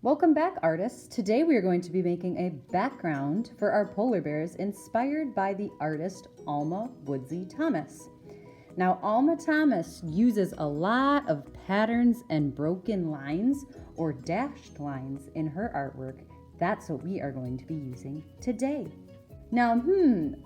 Welcome back, artists. Today we are going to be making a background for our polar bears inspired by the artist Alma Woodsy Thomas. Now, Alma Thomas uses a lot of patterns and broken lines or dashed lines in her artwork. That's what we are going to be using today. Now,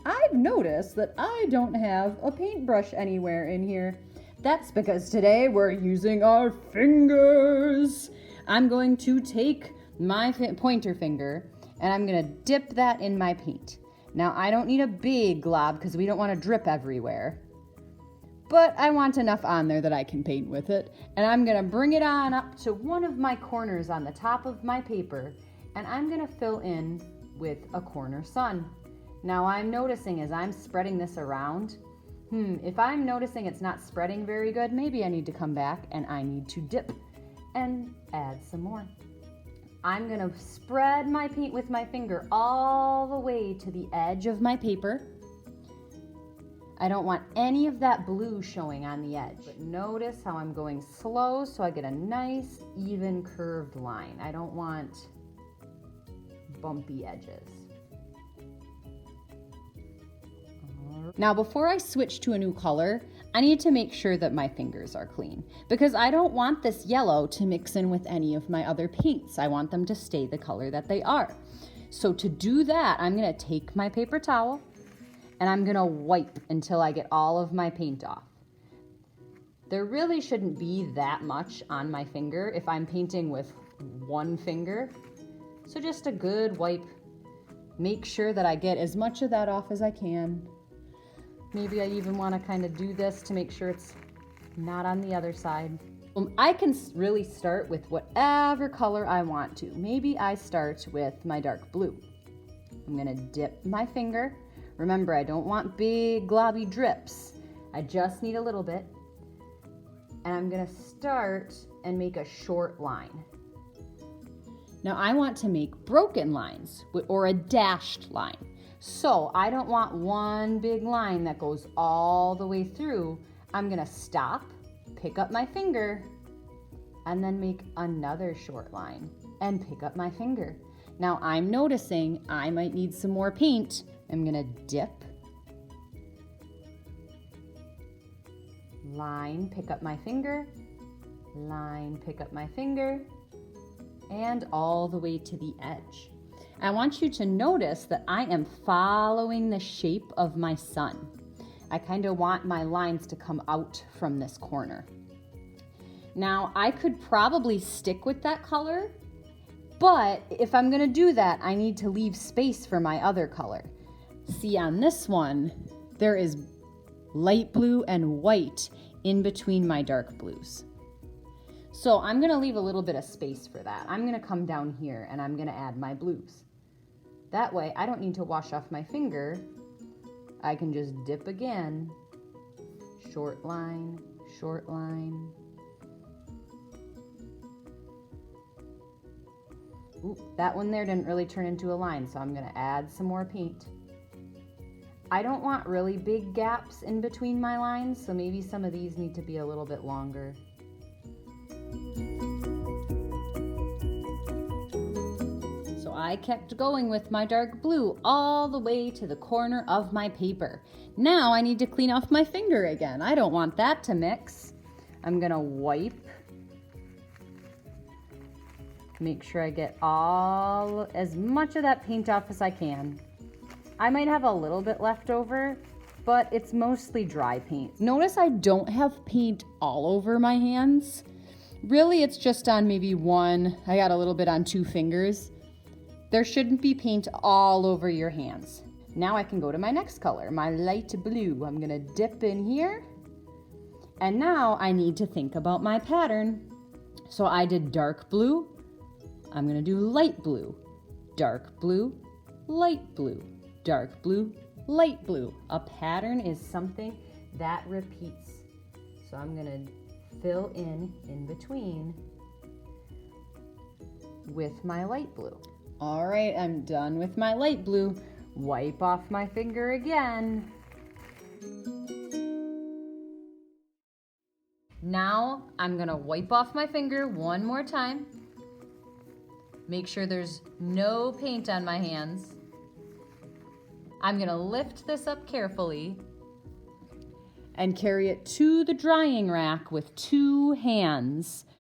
I've noticed that I don't have a paintbrush anywhere in here. That's because today we're using our fingers. I'm going to take my pointer finger and I'm going to dip that in my paint. Now, I don't need a big glob because we don't want to drip everywhere. But I want enough on there that I can paint with it. And I'm going to bring it on up to one of my corners on the top of my paper. And I'm going to fill in with a corner sun. Now, I'm noticing as I'm spreading this around, if I'm noticing it's not spreading very good, maybe I need to come back and I need to dip and add some more. I'm gonna spread my paint with my finger all the way to the edge of my paper. I don't want any of that blue showing on the edge, but notice how I'm going slow so I get a nice, even curved line. I don't want bumpy edges. Now, before I switch to a new color, I need to make sure that my fingers are clean because I don't want this yellow to mix in with any of my other paints. I want them to stay the color that they are. So to do that, I'm gonna take my paper towel and I'm gonna wipe until I get all of my paint off. There really shouldn't be that much on my finger if I'm painting with one finger. So just a good wipe. Make sure that I get as much of that off as I can. Maybe I even want to kind of do this to make sure it's not on the other side. I can really start with whatever color I want to. Maybe I start with my dark blue. I'm going to dip my finger. Remember, I don't want big globby drips. I just need a little bit. And I'm going to start and make a short line. Now I want to make broken lines or a dashed line. So I don't want one big line that goes all the way through. I'm gonna stop, pick up my finger, and then make another short line and pick up my finger. Now I'm noticing I might need some more paint. I'm gonna dip, line, pick up my finger, line, pick up my finger, and all the way to the edge. I want you to notice that I am following the shape of my sun. I kind of want my lines to come out from this corner. Now, I could probably stick with that color, but if I'm gonna do that, I need to leave space for my other color. See, on this one, there is light blue and white in between my dark blues. So I'm gonna leave a little bit of space for that. I'm gonna come down here and I'm gonna add my blues. That way, I don't need to wash off my finger. I can just dip again. Short line, short line. Ooh, that one there didn't really turn into a line, so I'm gonna add some more paint. I don't want really big gaps in between my lines, so maybe some of these need to be a little bit longer. I kept going with my dark blue all the way to the corner of my paper. Now I need to clean off my finger again. I don't want that to mix. I'm gonna wipe. Make sure I get as much of that paint off as I can. I might have a little bit left over, but it's mostly dry paint. Notice I don't have paint all over my hands. Really, it's just on maybe one. I got a little bit on 2 fingers. There shouldn't be paint all over your hands. Now I can go to my next color, my light blue. I'm gonna dip in here. And now I need to think about my pattern. So I did dark blue. I'm gonna do light blue, dark blue, light blue, dark blue, light blue. A pattern is something that repeats. So I'm gonna fill in between with my light blue. All right, I'm done with my light blue. Wipe off my finger again. Now I'm gonna wipe off my finger one more time. Make sure there's no paint on my hands. I'm gonna lift this up carefully and carry it to the drying rack with 2 hands.